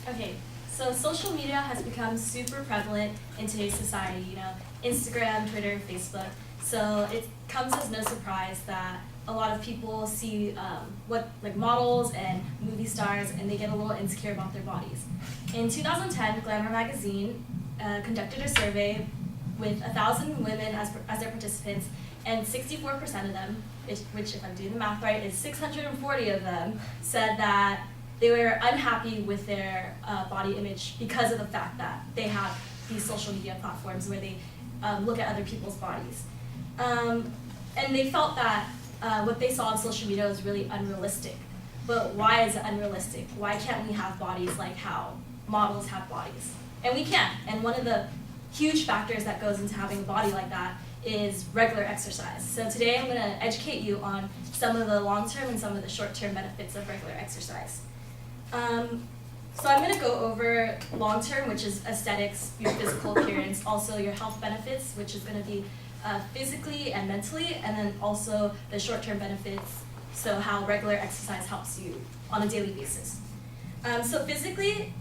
Okay, so social media has become super prevalent in today's society, Instagram, Twitter, Facebook. So it comes as no surprise that a lot of people see what like models and movie stars, and they get a little insecure about their bodies. In 2010, Glamour magazine conducted a survey with 1,000 women as their participants, and 64% of them, which if I'm doing the math right, is 640 of them, said that they were unhappy with their body image because of the fact that they have these social media platforms where they look at other people's bodies. And they felt that what they saw on social media was really unrealistic. But why is it unrealistic? Why can't we have bodies like how models have bodies? And we can. And one of the huge factors that goes into having a body like that is regular exercise. So today I'm going to educate you on some of the long-term and some of the short-term benefits of regular exercise. So I'm going to go over long-term, which is aesthetics, your physical appearance, also your health benefits, which is going to be physically and mentally, and then also the short-term benefits, so how regular exercise helps you on a daily basis. So physically,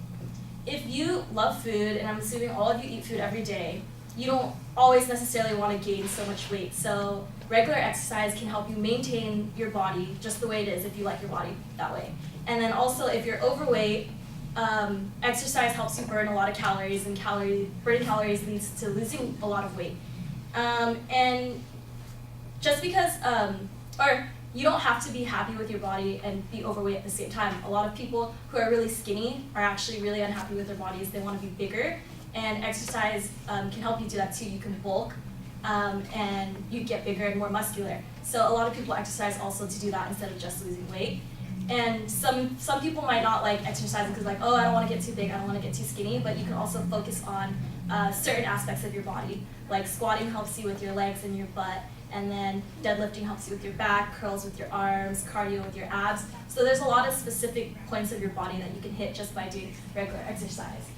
if you love food, and I'm assuming all of you eat food every day, you don't always necessarily want to gain so much weight. So regular exercise can help you maintain your body just the way it is if you like your body that way. And then also if you're overweight, exercise helps you burn a lot of calories, and burning calories leads to losing a lot of weight. And just because, or you don't have to be happy with your body and be overweight at the same time. A lot of people who are really skinny are actually really unhappy with their bodies. They want to be bigger, and exercise can help you do that too. You can bulk, and you get bigger and more muscular. So a lot of people exercise also to do that instead of just losing weight. And some people might not like exercising because like, oh, I don't want to get too big, I don't want to get too skinny, but you can also focus on certain aspects of your body. Like squatting helps you with your legs and your butt, and then deadlifting helps you with your back, curls with your arms, cardio with your abs. So there's a lot of specific points of your body that you can hit just by doing regular exercise.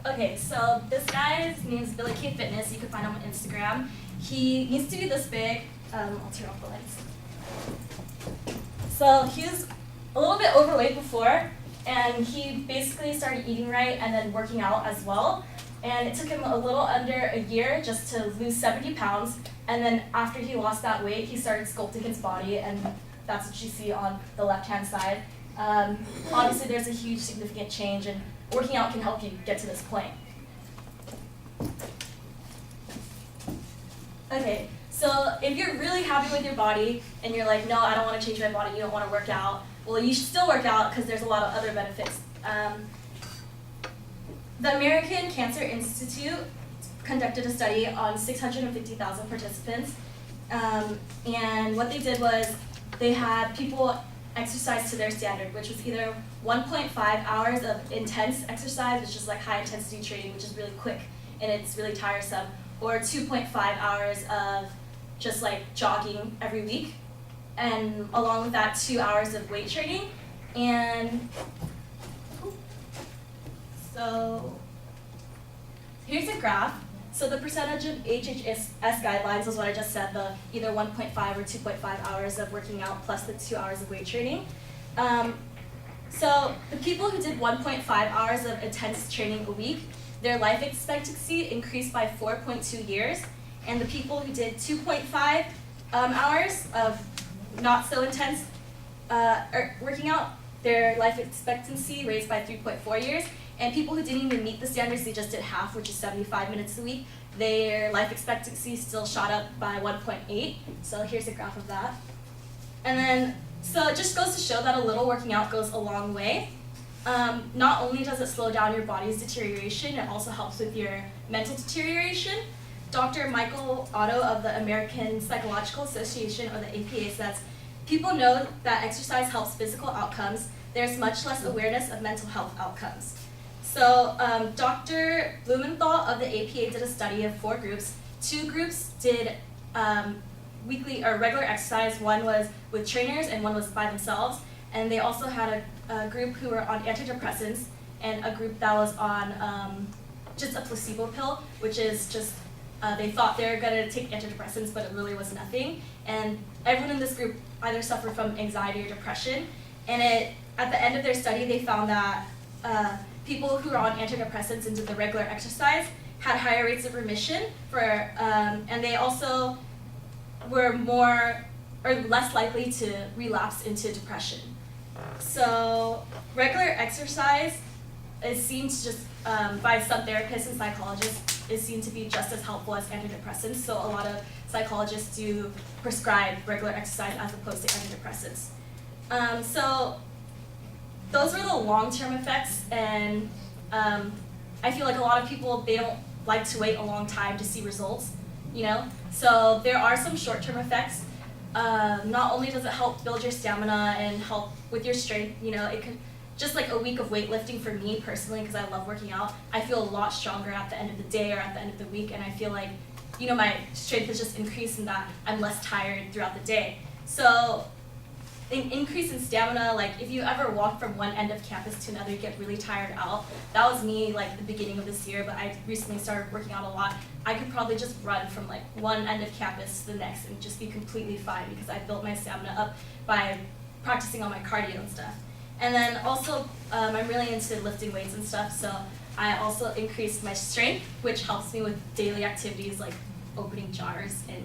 Okay, so this guy's name is Billy K Fitness. You can find him on Instagram. He needs to be this big. I'll turn off the lights. So he was a little bit overweight before, and he basically started eating right and then working out as well. And it took him a little under a year just to lose 70 pounds. And then after he lost that weight, he started sculpting his body, and that's what you see on the left-hand side. Obviously, there's a huge significant change, and working out can help you get to this point. Okay, so if you're really happy with your body and you're like, no, I don't want to change my body, you don't want to work out, well, you should still work out because there's a lot of other benefits. The American Cancer Institute conducted a study on 650,000 participants, and what they did was they had people exercise to their standard, which was either 1.5 hours of intense exercise, which is like high intensity training, which is really quick and it's really tiresome, or 2.5 hours of just like jogging every week, and along with that 2 hours of weight training. And so here's a graph. So the percentage of HHS guidelines is what I just said, the either 1.5 or 2.5 hours of working out plus the 2 hours of weight training. So the people who did 1.5 hours of intense training a week, their life expectancy increased by 4.2 years. And the people who did 2.5 hours of not so intense working out, their life expectancy raised by 3.4 years. And people who didn't even meet the standards, they just did half, which is 75 minutes a week, their life expectancy still shot up by 1.8. So here's a graph of that. And then, so it just goes to show that a little working out goes a long way. Not only does it slow down your body's deterioration, it also helps with your mental deterioration. Dr. Michael Otto of the American Psychological Association, or the APA, says, people know that exercise helps physical outcomes. There's much less awareness of mental health outcomes. So Dr. Blumenthal of the APA did a study of 4 groups. 2 groups did weekly or regular exercise. One was with trainers and one was by themselves. And they also had a group who were on antidepressants and a group that was on just a placebo pill, which is just they thought they were going to take antidepressants, but it really was nothing. And everyone in this group either suffer from anxiety or depression. And at the end of their study, they found that people who are on antidepressants and did the regular exercise had higher rates of remission and they also were more or less likely to relapse into depression. So regular exercise is seen to just, by some therapists and psychologists, is seen to be just as helpful as antidepressants. So a lot of psychologists do prescribe regular exercise as opposed to antidepressants. So those are the long-term effects, and I feel like a lot of people, they don't like to wait a long time to see results, you know? So there are some short-term effects. Not only does it help build your stamina and help with your strength, you know, it could, just like a week of weightlifting for me personally, because I love working out, I feel a lot stronger at the end of the day or at the end of the week, and I feel like, you know, my strength has just increased and that I'm less tired throughout the day. So an increase in stamina, like if you ever walk from one end of campus to another, you get really tired out. That was me like the beginning of this year, but I recently started working out a lot. I could probably just run from like one end of campus to the next and just be completely fine because I built my stamina up by practicing on my cardio and stuff. And then also, I'm really into lifting weights and stuff, so I also increased my strength, which helps me with daily activities like opening jars and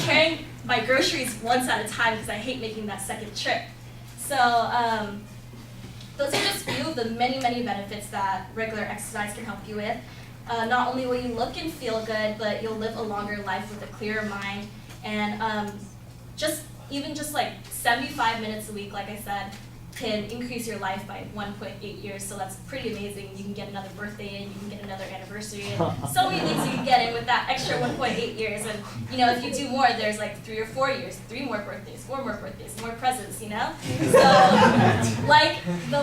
carrying my groceries once at a time because I hate making that second trip. So those are just a few of the many, many benefits that regular exercise can help you with. Not only will you look and feel good, but you'll live a longer life with a clearer mind. And even just like 75 minutes a week, like I said, can increase your life by 1.8 years, so that's pretty amazing. You can get another birthday in, you can get another anniversary in. So many things you can get in with that extra 1.8 years, and you know, if you do more, there's like 3 or 4 years, 3 more birthdays, 4 more birthdays, more presents, you know? So, like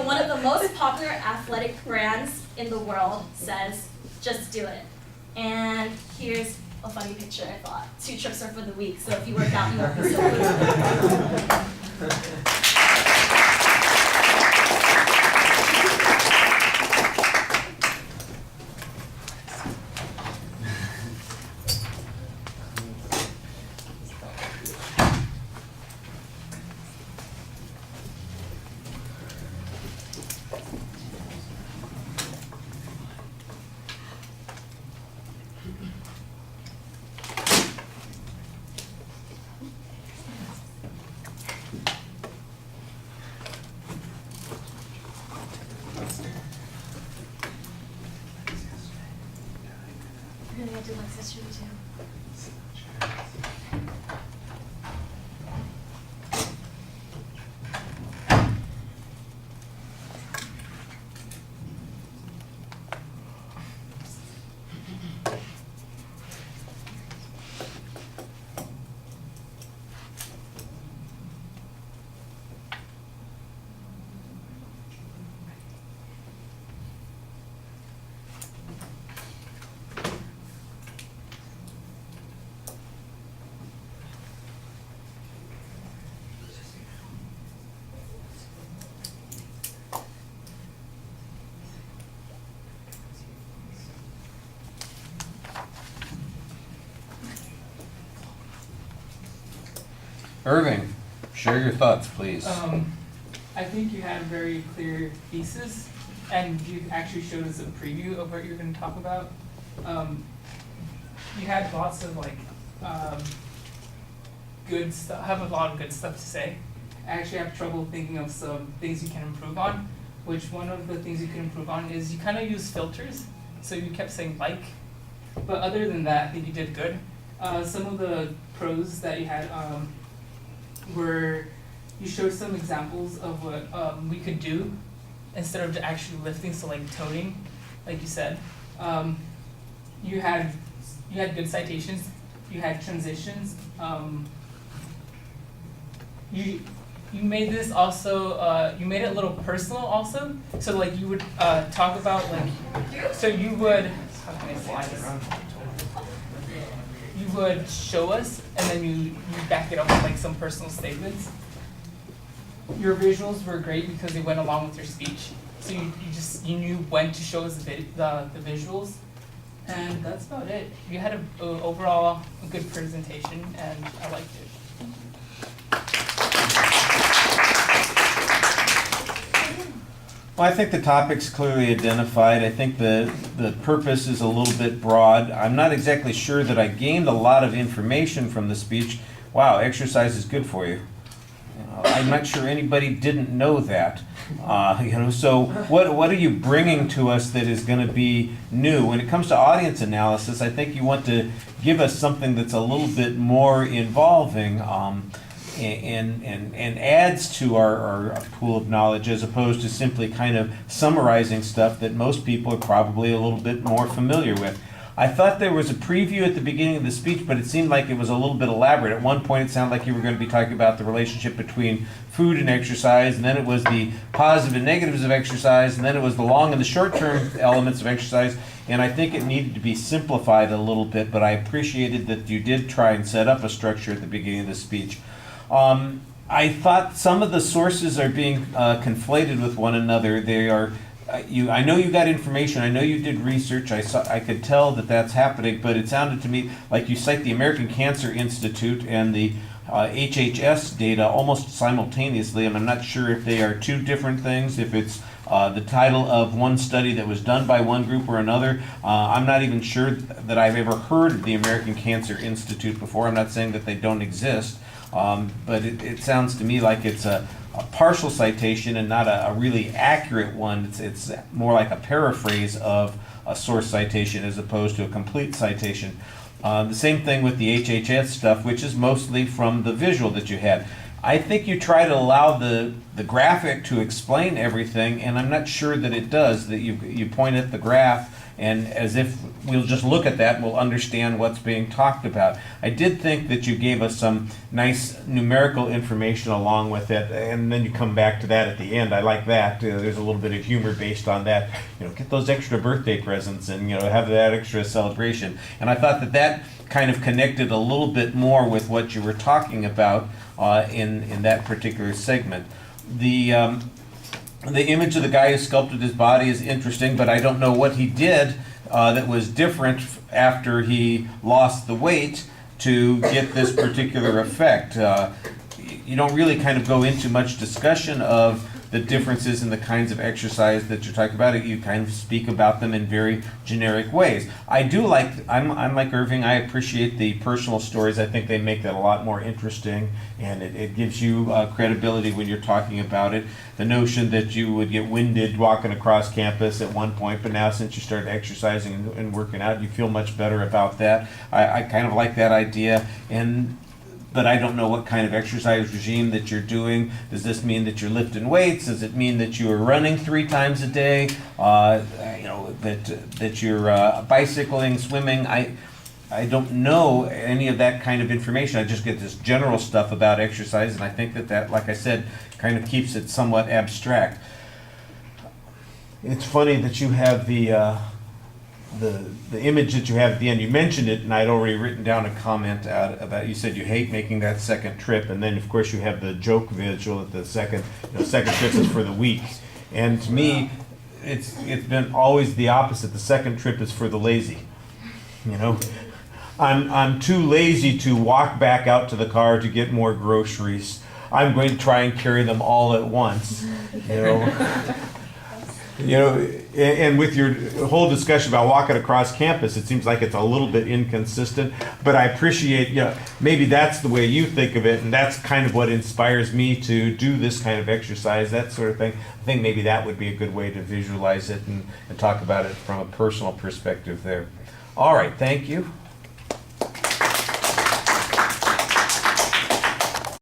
one of the most popular athletic brands in the world says, just do it. And here's a funny picture I thought. 2 trips are for the week, so if you work out, you won't be so good. We're gonna do like this, should we do? Irving, share your thoughts, please. I think you had a very clear thesis, and you actually showed us a preview of what you're going to talk about. You had lots of good stuff. Have a lot of good stuff to say. I actually have trouble thinking of some things you can improve on. Which one of the things you can improve on is you kind of use filters. So you kept saying like, but other than that, I think you did good. Some of the pros that you had. Where you showed some examples of what we could do instead of actually lifting, so like toning, like you said. You had good citations, you had transitions. You made this also, you made it a little personal also, so like you would talk about like, so you would, how can I say this? You would show us, and then you back it up with like some personal statements. Your visuals were great because they went along with your speech. So you knew when to show us the visuals, and that's about it. You had overall a good presentation, and I liked it. Well, I think the topic's clearly identified. I think the purpose is a little bit broad. I'm not exactly sure that I gained a lot of information from the speech. Wow, exercise is good for you. I'm not sure anybody didn't know that. So what are you bringing to us that is going to be new? When it comes to audience analysis, I think you want to give us something that's a little bit more involving and adds to our pool of knowledge, as opposed to simply kind of summarizing stuff that most people are probably a little bit more familiar with. I thought there was a preview at the beginning of the speech, but it seemed like it was a little bit elaborate. At one point, it sounded like you were going to be talking about the relationship between food and exercise, and then it was the positive and negatives of exercise, and then it was the long and the short-term elements of exercise, and I think it needed to be simplified a little bit, but I appreciated that you did try and set up a structure at the beginning of the speech. I thought some of the sources are being conflated with one another. They are I know you got information. I know you did research. I could tell that that's happening, but it sounded to me like you cite the American Cancer Institute and the HHS data almost simultaneously, and I'm not sure if they are two different things, if it's the title of one study that was done by one group or another. I'm not even sure that I've ever heard of the American Cancer Institute before. I'm not saying that they don't exist, but it sounds to me like it's a partial citation and not a really accurate one. It's more like a paraphrase of a source citation as opposed to a complete citation. The same thing with the HHS stuff, which is mostly from the visual that you had. I think you try to allow the graphic to explain everything, and I'm not sure that it does, that you point at the graph and as if we'll just look at that and we'll understand what's being talked about. I did think that you gave us some nice numerical information along with it, and then you come back to that at the end. I like that. There's a little bit of humor based on that. Get those extra birthday presents and have that extra celebration. And I thought that kind of connected a little bit more with what you were talking about in that particular segment. The image of the guy who sculpted his body is interesting, but I don't know what he did that was different after he lost the weight to get this particular effect. You don't really kind of go into much discussion of the differences in the kinds of exercise that you're talking about. You kind of speak about them in very generic ways. I'm like Irving, I appreciate the personal stories. I think they make that a lot more interesting, and it gives you credibility when you're talking about it. The notion that you would get winded walking across campus at one point, but now since you started exercising and working out, you feel much better about that. I kind of like that idea. But I don't know what kind of exercise regime that you're doing. Does this mean that you're lifting weights? Does it mean that you are running 3 times a day? That you're bicycling, swimming? I don't know any of that kind of information. I just get this general stuff about exercise, and I think that, like I said, kind of keeps it somewhat abstract. It's funny that you have the image that you have at the end. You mentioned it, and I'd already written down a comment about. You said you hate making that second trip, and then of course you have the joke visual at the second trip is for the weak. And to me, it's been always the opposite. The second trip is for the lazy. I'm too lazy to walk back out to the car to get more groceries. I'm going to try and carry them all at once. And with your whole discussion about walking across campus, it seems like it's a little bit inconsistent, but I appreciate, maybe that's the way you think of it, and that's kind of what inspires me to do this kind of exercise, that sort of thing. I think maybe that would be a good way to visualize it and talk about it from a personal perspective there. All right, thank you.